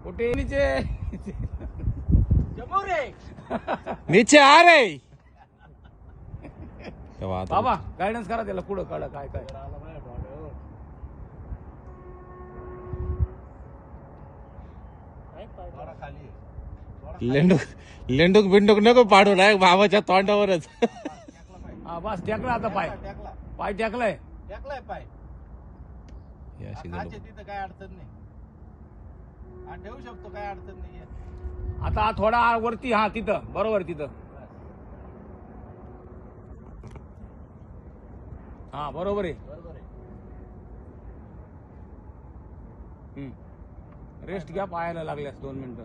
कुठे नीचे नीचे आ रे बाबा गायडन्स करा त्याला पुढं काढा काय काय लेंडूक बिंडूक नको पाडू नाही बाबाच्या तोंडावरच. हा बस टेकला आता पाय पाय टेकलाय पाय या तिथं काय अडचण नाही. हा ठेवू शकतो, काय अडचण नाहीये. आता थोडा वरती हा तिथं बरोबर तिथं हा बरोबर आहे. बरोबर आहे. रेस्ट घ्या पायाला लागल्यास 2 मिनिटं.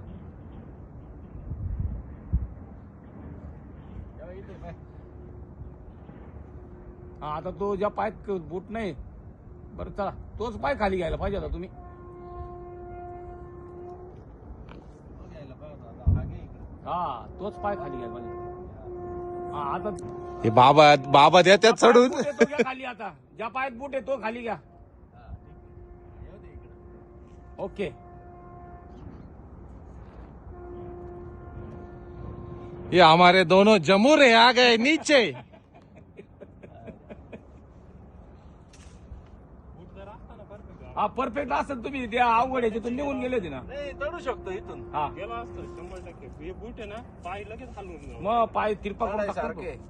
तेव्हा इथे पाय. हा आता तो ज्या पायात बूट नाही बरं चला तोच पाय खाली घ्यायला पाहिजे होता तुम्ही. तो घ्यायला पाहिजे होता. हा घे इकडे. हा तोच पाय खाली घ्यायला पाहिजे. हा आता हे बाबा देतात चढून. बूट आहे तो घ्या खाली. आता ज्या पायात बूट आहे तो खाली घ्या. हा, ठीक आहे. येऊ दे इकडे. ओके. ये हमारे दोनों जमुरे आ गए नीचे. हा परफेक्ट असेल तुम्ही त्या अवघड याचे तुम्ही निघून गेले होते ना. नाही चढू शकतो इथून. हा गेला असतो 100%. हे बूट आहे ना पाय लगेच हलवून मग पाय तिरपा करून चढायसारखे. टाकतो तो.